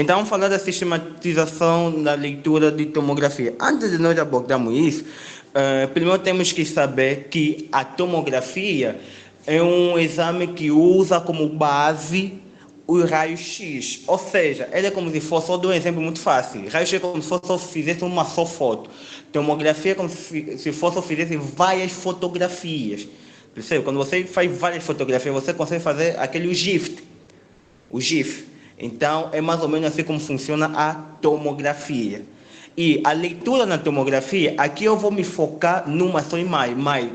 Então, vamos falar da sistematização da leitura de tomografia. Antes de nós abordarmos isso, primeiro temos que saber que a tomografia é um exame que usa como base o raio-x, ou seja, ele é como se fosse, só dou um exemplo muito fácil, raio-x é como se fosse só fizesse uma só foto, tomografia é como se fosse só fizesse várias fotografias, percebe? Quando você faz várias fotografias, você consegue fazer aquele GIF. Então, é mais ou menos assim como funciona a tomografia. E a leitura na tomografia, aqui eu vou me focar numa só imagem, mas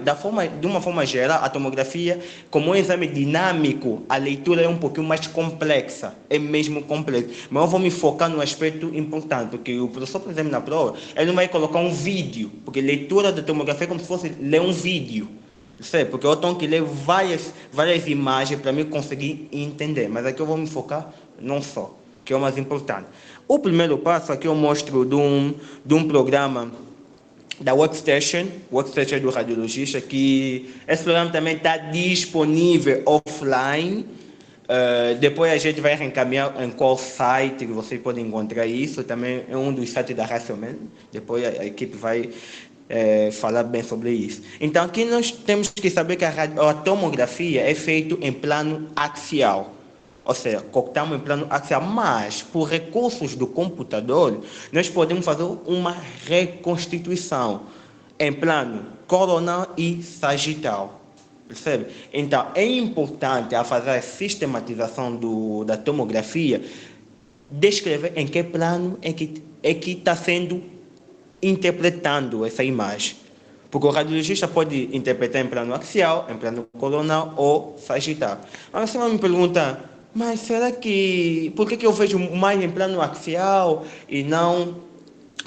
de uma forma geral, a tomografia, como um exame dinâmico, a leitura é um pouquinho mais complexa, é mesmo complexa. Mas eu vou me focar no aspecto importante, porque o professor, por exemplo, na prova, ele não vai colocar um vídeo, porque leitura da tomografia é como se fosse ler um vídeo. Sei, porque eu tenho que ler várias imagens para mim conseguir entender. Mas aqui eu vou me focar num só, que é o mais importante. O primeiro passo aqui eu mostro de um programa da Workstation do radiologista, que esse programa também está disponível offline. Depois a gente vai reencaminhar em qual site que vocês podem encontrar isso. Também é um dos sites da Racional. Depois a equipe vai falar bem sobre isso. Então aqui nós temos que saber que a tomografia é feita em plano axial. Ou seja, cortamos em plano axial, mas por recursos do computador, nós podemos fazer uma reconstituição em plano coronal e sagital. Percebe? Então, é importante, a fazer a sistematização da tomografia, descrever em que plano é que está sendo interpretando essa imagem. Porque o radiologista pode interpretar em plano axial, em plano coronal ou sagital. Agora você vai me perguntar, mas será que... Por que eu vejo mais em plano axial e não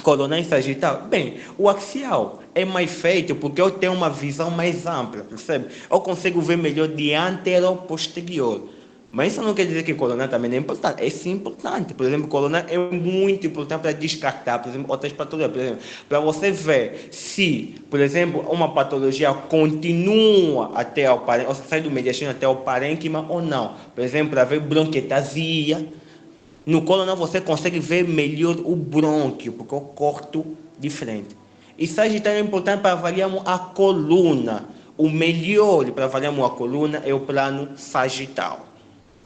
coronal e sagital? Bem, o axial é mais feito porque eu tenho uma visão mais ampla, percebe? Eu consigo ver melhor de antero-posterior. Mas isso não quer dizer que coronal também não é importante. É sim importante. Por exemplo, coronal é muito importante para descartar, por exemplo, outras patologias. Por exemplo, para você ver se, por exemplo, uma patologia continua até ao parênquima, ou sai do mediastino até ao parênquima ou não. Por exemplo, para ver bronquetasia. No coronal você consegue ver melhor o brônquio, porque eu corto diferente. E sagital é importante para avaliarmos a coluna. O melhor para avaliarmos a coluna é o plano sagital.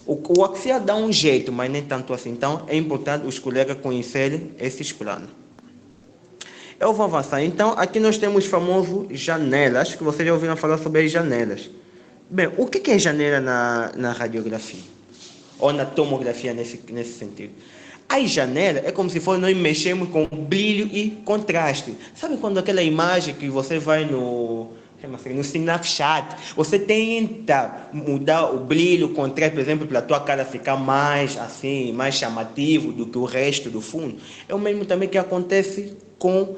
O axial dá um jeito, mas nem tanto assim. Então, é importante os colegas conhecerem esses planos. Eu vou avançar. Então, aqui nós temos o famoso janela. Acho que vocês já ouviram falar sobre as janelas. Bem, o que é janela na radiografia? Ou na tomografia, nesse sentido? As janelas é como se fosse nós mexemos com brilho e contraste. Sabe quando aquela imagem que você vai no Snapchat, você tenta mudar o brilho, o contraste, por exemplo, para a tua cara ficar mais assim, mais chamativo do que o resto do fundo. É o mesmo também que acontece com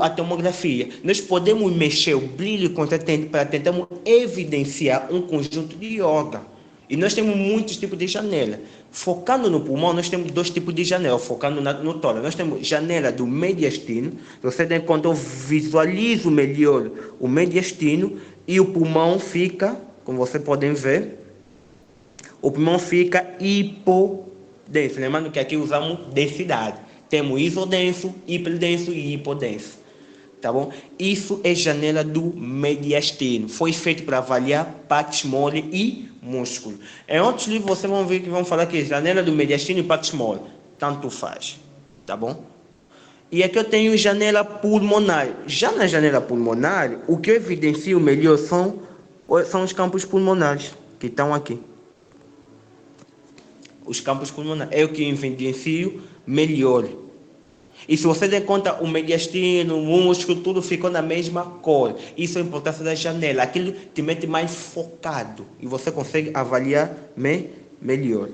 a tomografia. Nós podemos mexer o brilho e contraste para tentar evidenciar um conjunto de órgãos. E nós temos muitos tipos de janela. Focando no pulmão, nós temos dois tipos de janela, focando no tórax. Nós temos janela do mediastino, você tem, quando eu visualizo melhor o mediastino, e o pulmão fica, como vocês podem ver, o pulmão fica hipodenso. Lembrando que aqui usamos densidade. Temos isodenso, hiperdenso e hipodenso. Tá bom? Isso é janela do mediastino. Foi feito para avaliar pactis mole e músculo. Em outros livros vocês vão ver que vão falar que janela do mediastino e pactis mole. Tanto faz. Tá bom? E aqui eu tenho janela pulmonar. Já na janela pulmonar, o que eu evidencio melhor são os campos pulmonares que estão aqui. Os campos pulmonares é o que eu evidencio melhor. E se você der conta, o mediastino, o músculo, tudo ficou na mesma cor. Isso é a importância da janela. Aquilo te mete mais focado. E você consegue avaliar melhor.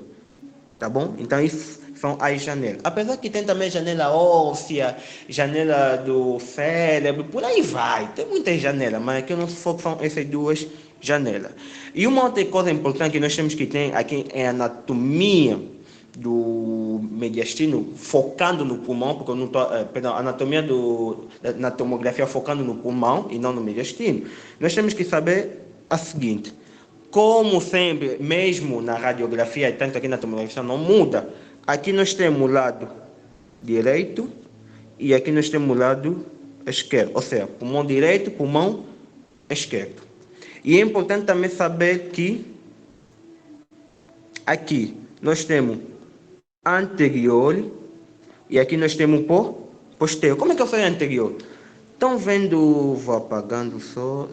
Tá bom? Então, isso são as janelas. Apesar que tem também janela óssea, janela do cérebro, por aí vai. Tem muitas janelas, mas aqui o nosso foco são essas duas janelas. E uma outra coisa importante que nós temos que ter aqui é a anatomia do mediastino, focando no pulmão, porque eu não tô, a anatomia na tomografia focando no pulmão e não no mediastino. Nós temos que saber a seguinte: como sempre, mesmo na radiografia, e tanto aqui na tomografia não muda, Aqui nós temos o lado direito e aqui nós temos o lado esquerdo, ou seja, pulmão direito, pulmão esquerdo. E é importante também saber que aqui nós temos anterior e aqui nós temos posterior. Como é que eu falei anterior? Estão vendo, vou apagando só.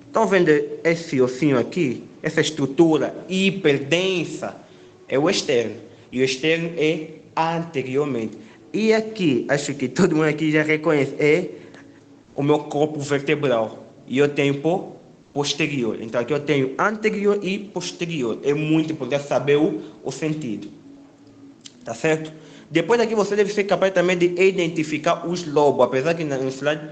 Estão vendo esse ossinho aqui? Essa estrutura hiperdensa é o externo. E o externo é anteriormente. E aqui, acho que todo mundo aqui já reconhece, é o meu corpo vertebral. E eu tenho posterior. Então aqui eu tenho anterior e posterior. É muito importante saber o sentido. Tá certo? Depois daqui você deve ser capaz também de identificar os lobos. Apesar que no slide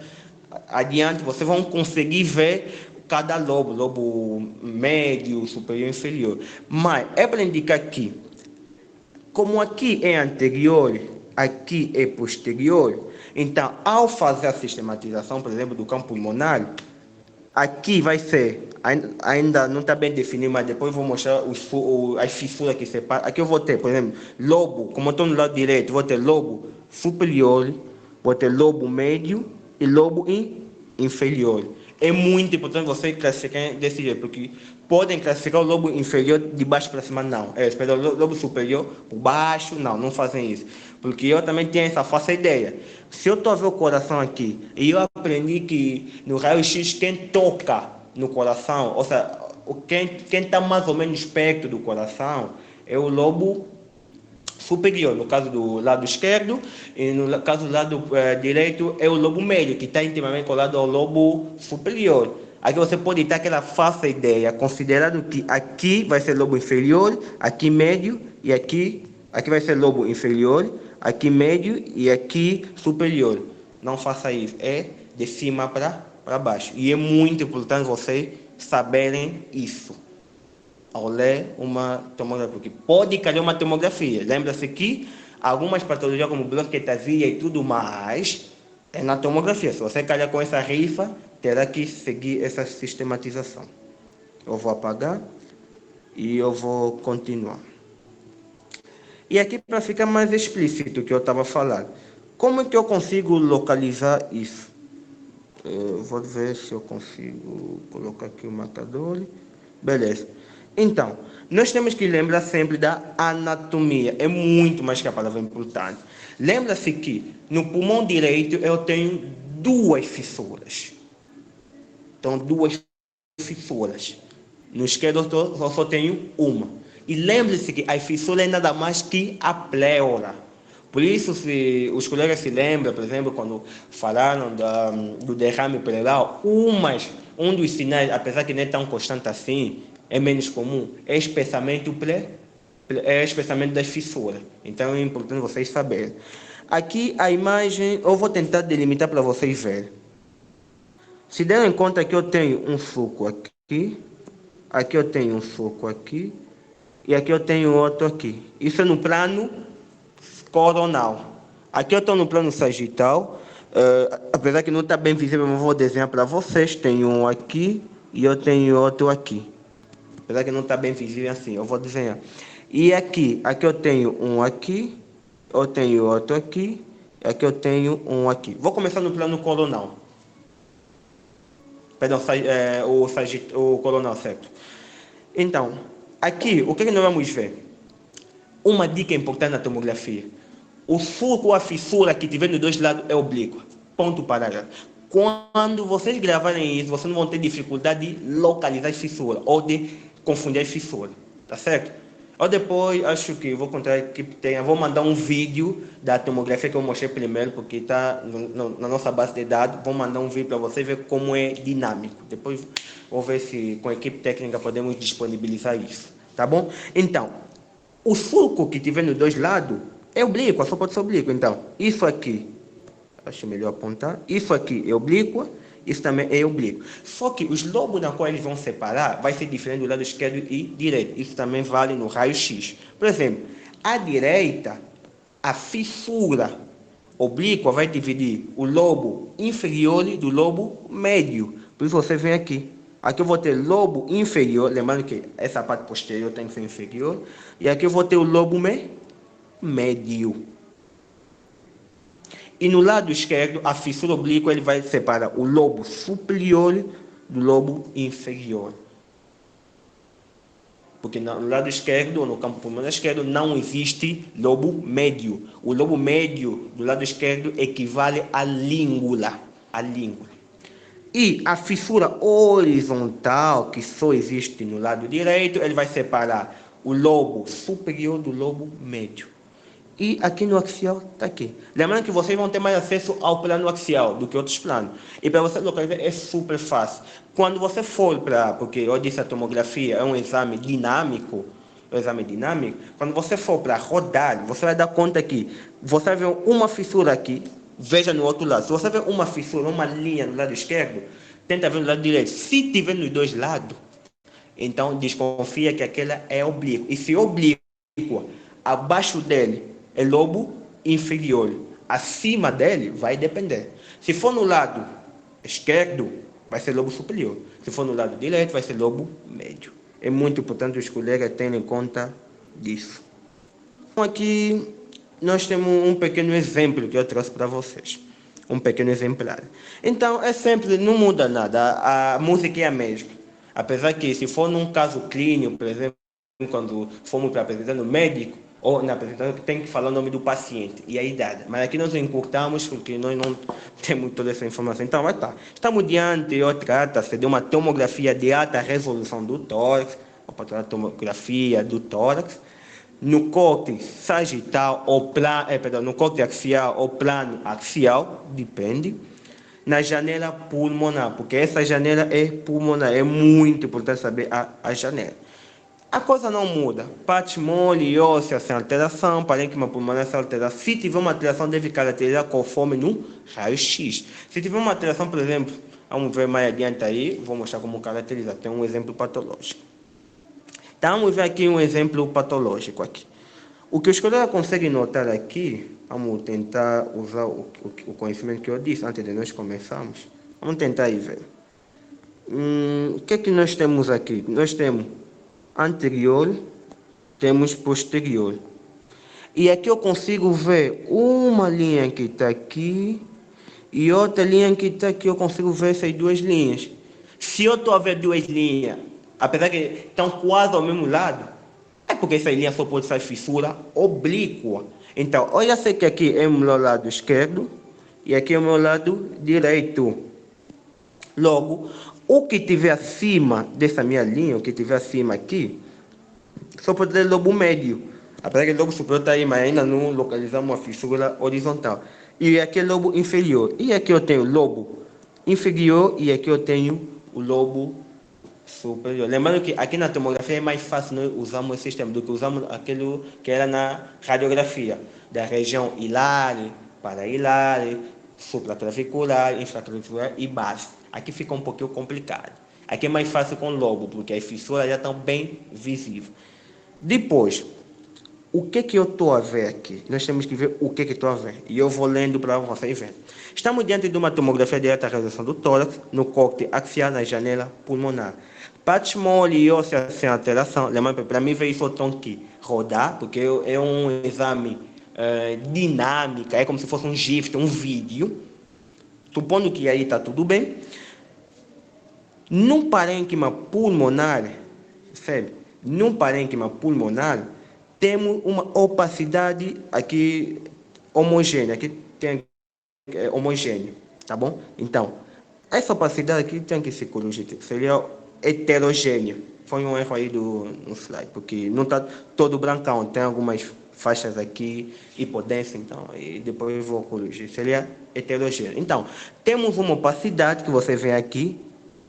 adiante vocês vão conseguir ver cada lobo. Lobo médio, superior e inferior. Mas é para indicar que, como aqui é anterior, aqui é posterior, então ao fazer a sistematização, por exemplo, do campo pulmonar, aqui vai ser, ainda não está bem definido, mas depois vou mostrar as fissuras que separam. Aqui eu vou ter, por exemplo, lobo, como eu estou no lado direito, vou ter lobo superior, vou ter lobo médio e lobo inferior. É muito importante vocês classificarem desse jeito, porque podem classificar o lobo inferior de baixo para cima, não. Perdão, o lobo superior por baixo, não fazem isso. Porque eu também tenho essa falsa ideia. Se eu estou a ver o coração aqui, e eu aprendi que no raio-x quem toca no coração, ou seja, quem está mais ou menos perto do coração, é o lobo superior, no caso do lado esquerdo, e no caso do lado direito é o lobo médio, que está intimamente colado ao lobo superior. Aqui você pode ter aquela falsa ideia, considerando que aqui vai ser lobo inferior, aqui médio, e aqui vai ser lobo inferior, aqui médio e aqui superior. Não faça isso, é de cima para baixo. E é muito importante vocês saberem isso ao ler uma tomografia, porque pode cair uma tomografia. Lembra-se que algumas patologias como bronquiectasia e tudo mais é na tomografia. Se você calhar com essa rifa, terá que seguir essa sistematização. Eu vou apagar e eu vou continuar. E aqui, para ficar mais explícito o que eu estava falando, como é que eu consigo localizar isso? Eu vou ver se eu consigo colocar aqui o marcador. Beleza. Então, nós temos que lembrar sempre da anatomia. É muito mais que a palavra importante. Lembra-se que no pulmão direito eu tenho duas fissuras. Então, duas fissuras. No esquerdo eu só tenho uma. E lembre-se que a fissura é nada mais que a pleura. Por isso, se os colegas se lembram, por exemplo, quando falaram do derrame pleural, um dos sinais, apesar que não é tão constante assim, é menos comum, é espessamento das fissuras. Então é importante vocês saberem. Aqui a imagem, eu vou tentar delimitar para vocês verem. Se deram em conta que eu tenho um sulco aqui eu tenho um sulco aqui, e aqui eu tenho outro aqui. Isso é no plano coronal. Aqui eu estou no plano sagital, apesar que não está bem visível, eu vou desenhar para vocês. Tenho um aqui e eu tenho outro aqui. Apesar que não está bem visível assim, eu vou desenhar. E aqui eu tenho um aqui, eu tenho outro aqui, e aqui eu tenho um aqui. Vou começar no plano coronal. Perdão, o coronal, certo? Então, aqui, o que nós vamos ver? Uma dica importante na tomografia. O sulco ou a fissura que tiver nos dois lados é oblíqua. Ponto parágrafo. Quando vocês gravarem isso, vocês não vão ter dificuldade de localizar as fissuras ou de confundir as fissuras. Tá certo? Ou depois, acho que vou contar que vou mandar um vídeo da tomografia que eu mostrei primeiro, porque está na nossa base de dados. Vou mandar um vídeo para você ver como é dinâmico. Depois vou ver se com a equipe técnica podemos disponibilizar isso. Tá bom? Então, o sulco que tiver nos dois lados é oblíqua, só pode ser oblíqua. Então, isso aqui, acho melhor apontar, isso aqui é oblíqua, isso também é oblíquo. Só que os lobos na qual eles vão separar vai ser diferente do lado esquerdo e direito. Isso também vale no raio-x. Por exemplo, à direita, a fissura oblíqua vai dividir o lobo inferior do lobo médio. Por isso você vem aqui. Aqui eu vou ter lobo inferior, lembrando que essa parte posterior tem que ser inferior. E aqui eu vou ter o lobo médio. E no lado esquerdo, a fissura oblíqua, ele vai separar o lobo superior do lobo inferior. Porque no lado esquerdo, no campo pulmonar esquerdo, não existe lobo médio. O lobo médio do lado esquerdo equivale à língula. E a fissura horizontal, que só existe no lado direito, ele vai separar o lobo superior do lobo médio. E aqui no axial está aqui. Lembrando que vocês vão ter mais acesso ao plano axial do que outros planos. E para você localizar é super fácil. Quando você for porque eu disse a tomografia é um exame dinâmico, quando você for para rodar, você vai dar conta que você vai ver uma fissura aqui, veja no outro lado. Se você vê uma fissura, uma linha no lado esquerdo, tenta ver no lado direito. Se tiver nos dois lados, então desconfia que aquela é oblíqua. E se oblíqua, abaixo dele é lobo inferior. Acima dele vai depender. Se for no lado esquerdo, vai ser lobo superior. Se for no lado direito, vai ser lobo médio. É muito importante os colegas terem em conta disso. Aqui nós temos um pequeno exemplo que eu trouxe para vocês. Um pequeno exemplar. Então, é sempre, não muda nada. A música é a mesma. Apesar que, se for num caso clínico, por exemplo, quando formos para apresentar no médico, ou na apresentação, tem que falar o nome do paciente e a idade. Mas aqui nós encurtamos porque nós não temos toda essa informação. Então, vai estar. Estamos diante, trata-se de uma tomografia de alta resolução do tórax, ou tomografia do tórax, no corte sagital ou no corte axial ou plano axial, depende, na janela pulmonar, porque essa janela é pulmonar, é muito importante saber a janela. A coisa não muda. Parte mole e óssea sem alteração, parênquima pulmonar sem alteração. Se tiver uma alteração, deve caracterizar conforme no raio-x. Se tiver uma alteração, por exemplo, vamos ver mais adiante aí, vou mostrar como caracterizar. Tem um exemplo patológico. Então, vamos ver aqui um exemplo patológico aqui. O que os colegas conseguem notar aqui, vamos tentar usar o conhecimento que eu disse antes de nós começarmos. Vamos tentar aí ver. O que é que nós temos aqui? Nós temos anterior, temos posterior. E aqui eu consigo ver uma linha que está aqui e outra linha que está aqui. Eu consigo ver essas duas linhas. Se eu estou a ver duas linhas, apesar que estão quase ao mesmo lado, é porque essa linha só pode ser fissura oblíqua. Então, olha só que aqui é o meu lado esquerdo e aqui é o meu lado direito. Logo, o que tiver acima dessa minha linha, o que tiver acima aqui, só pode ter lobo médio. Apesar que o lobo superior está aí, mas ainda não localizamos uma fissura horizontal. E aqui é lobo inferior. E aqui eu tenho lobo inferior e aqui eu tenho o lobo superior. Lembrando que aqui na tomografia é mais fácil nós usarmos esse sistema do que usamos aquilo que era na radiografia, da região hilar, parahilar, supratrabecular, infratrabecular e base. Aqui fica um pouquinho complicado. Aqui é mais fácil com lobo, porque as fissuras já estão bem visíveis. Depois, o que eu estou a ver aqui? Nós temos que ver o que estou a ver. E eu vou lendo para vocês verem. Estamos diante de uma tomografia de alta resolução do tórax, no corte axial, na janela pulmonar. Parte mole e óssea sem alteração. Lembrando, para mim veio isso aqui, rodar, porque é um exame dinâmico, é como se fosse um GIF, um vídeo. Supondo que aí está tudo bem. Num parênquima pulmonar, sério, temos uma opacidade aqui homogênea, aqui tem homogêneo, tá bom? Então, essa opacidade aqui tem que ser corrigida, seria heterogênea. Foi um erro aí no slide, porque não está todo brancão, tem algumas faixas aqui, hipodensas, então, e depois eu vou corrigir, seria heterogênea. Então, temos uma opacidade que você vê aqui,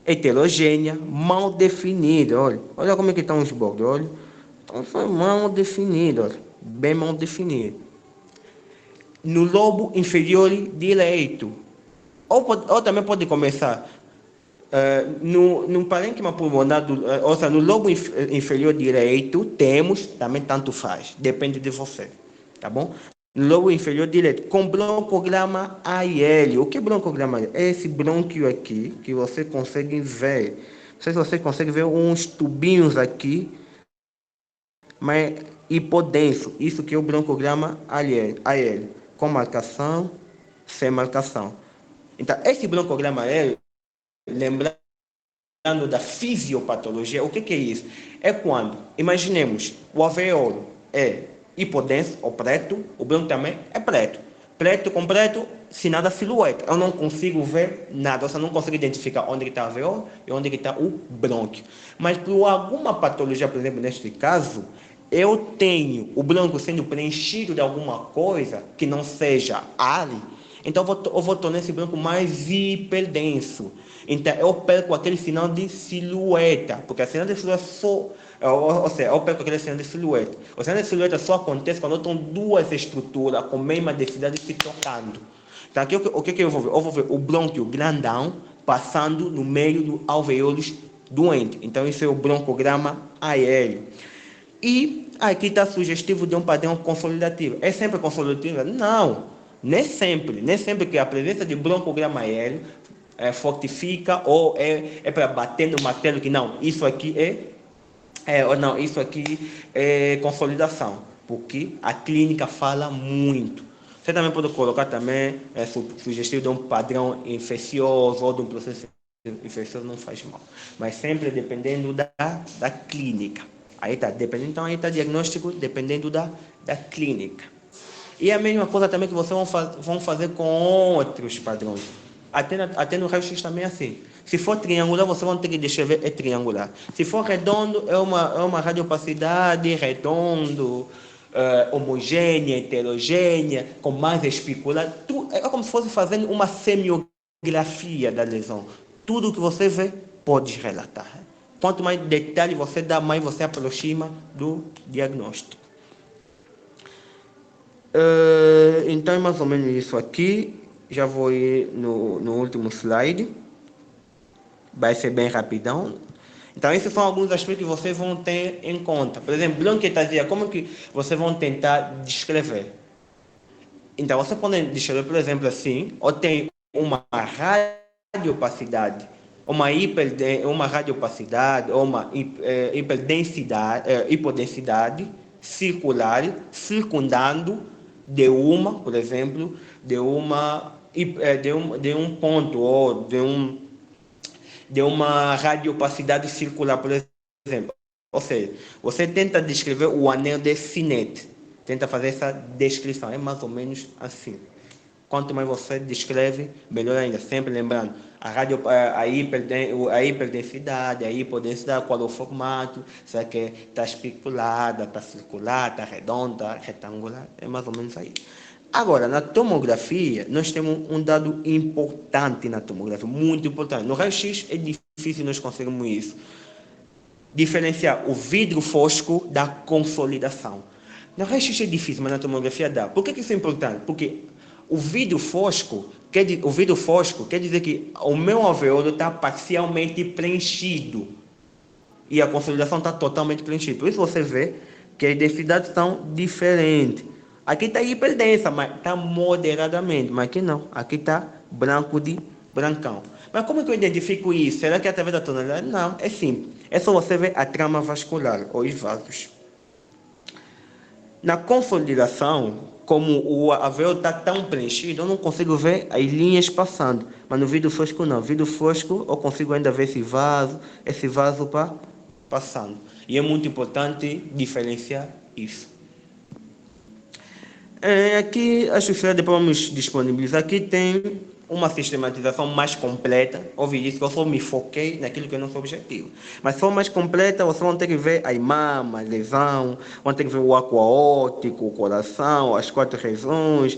heterogênea, mal definida, olha como é que estão os bordes, olha. Então, foi mal definido, olha, bem mal definido. No lobo inferior direito, ou também pode começar no parênquima pulmonar, ou seja, no lobo inferior direito, temos, também tanto faz, depende de você, tá bom? No lobo inferior direito, com broncograma AL. O que é broncograma AL? É esse brônquio aqui, que você consegue ver. Não sei se você consegue ver uns tubinhos aqui, mas hipodenso, isso que é o broncograma AL, com marcação, sem marcação. Então, esse broncograma AL, lembrando da fisiopatologia, o que é isso? É quando, imaginemos, o alvéolo é hipodenso ou preto, o bronco também é preto. Preto com preto, sem nada silhueta. Eu não consigo ver nada, eu só não consigo identificar onde está o alvéolo e onde está o brônquio. Mas por alguma patologia, por exemplo, neste caso, eu tenho o bronco sendo preenchido de alguma coisa que não seja ar, então eu vou tornar esse branco mais hiperdenso. Então eu perco aquele sinal de silhueta, porque a sinal de silhueta só, ou seja, eu perco aquele sinal de silhueta. O sinal de silhueta só acontece quando estão duas estruturas com a mesma densidade se tocando. Então aqui o que eu vou ver? Eu vou ver o brônquio grandão passando no meio do alvéolos doente. Então isso é o broncograma aéreo. E aqui está sugestivo de um padrão consolidativo. É sempre consolidativo? Não, nem sempre. Nem sempre que a presença de broncograma aéreo fortifica ou é para bater no martelo que não, isso aqui ou não, isso aqui é consolidação, porque a clínica fala muito. Você também pode colocar também sugestivo de um padrão infeccioso ou de um processo infeccioso, não faz mal. Mas sempre dependendo da clínica. Aí está, dependendo, então aí está diagnóstico dependendo da clínica. E a mesma coisa também que vocês vão fazer com outros padrões. Até no raio-x também é assim. Se for triangular, vocês vão ter que descrever é triangular. Se for redondo, é uma radiopacidade redondo, homogênea, heterogênea, com mais espicular. É como se fosse fazendo uma semiografia da lesão. Tudo que você vê, pode relatar. Quanto mais detalhe você dá, mais você aproxima do diagnóstico. Então é mais ou menos isso aqui. Já vou ir no último slide. Vai ser bem rapidão. Então esses são alguns aspectos que vocês vão ter em conta. Por exemplo, bronquiectasia, como que vocês vão tentar descrever? Então você pode descrever, por exemplo, assim, ou tem uma radiopacidade, uma radiopacidade, ou uma hipodensidade circular, circundando por exemplo, de um ponto, ou de uma radiopacidade circular, por exemplo. Ou seja, você tenta descrever o anel de Sinet, tenta fazer essa descrição, é mais ou menos assim. Quanto mais você descreve, melhor ainda. Sempre lembrando, a hiperdensidade, a hipodensidade, qual é o formato, será que está especulada, está circular, está redonda, retangular, é mais ou menos aí. Agora, na tomografia, nós temos um dado importante na tomografia, muito importante. No raio-x é difícil nós conseguirmos isso. Diferenciar o vidro fosco da consolidação. No raio-x é difícil, mas na tomografia dá. Por que isso é importante? Porque o vidro fosco quer dizer que o meu alvéolo está parcialmente preenchido e a consolidação está totalmente preenchida. Por isso você vê que as densidades são diferentes. Aqui está hiperdensa, mas está moderadamente. Mas aqui não. Aqui está branco de brancão. Mas como é que eu identifico isso? Será que é através da tonalidade? Não, é simples. É só você ver a trama vascular, ou os vasos. Na consolidação, como o alvéolo está tão preenchido, eu não consigo ver as linhas passando. Mas no vidro fosco não. No vidro fosco eu consigo ainda ver esse vaso passando. E é muito importante diferenciar isso. Aqui, acho que depois vamos disponibilizar. Aqui tem uma sistematização mais completa. Ouvi isso, que eu só me foquei naquilo que é nosso objetivo. Mas se for mais completa, vocês vão ter que ver a mama, a lesão, vão ter que ver o aquaótico, o coração, as 4 regiões,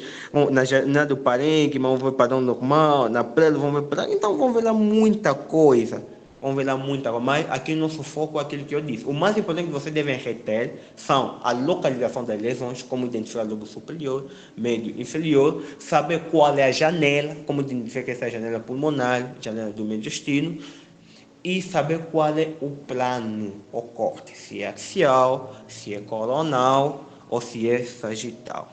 na do parênquima, vão ver padrão normal, na prela, vão ver padrão. Então, vão ver lá muita coisa. Vamos ver lá muita coisa, mas aqui nosso foco é aquilo que eu disse. O mais importante que vocês devem reter são a localização das lesões, como identificar o lobo superior, médio e inferior, saber qual é a janela, como identificar essa janela pulmonar, janela do mediastino, e saber qual é o plano, o corte, se é axial, se é coronal ou se é sagital.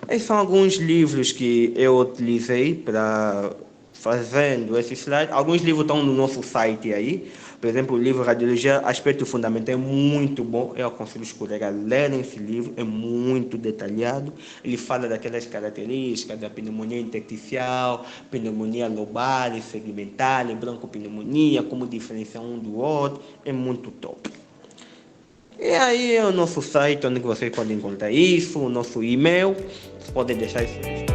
Esses são alguns livros que eu utilizei para fazendo esse slide. Alguns livros estão no nosso site aí. Por exemplo, o livro Radiologia, Aspecto Fundamental, é muito bom. Eu aconselho os colegas a lerem esse livro, é muito detalhado. Ele fala daquelas características da pneumonia intersticial, pneumonia lobar, segmentar, broncopneumonia, como diferenciar um do outro. É muito top. E aí é o nosso site onde vocês podem encontrar isso, o nosso e-mail. Vocês podem deixar isso.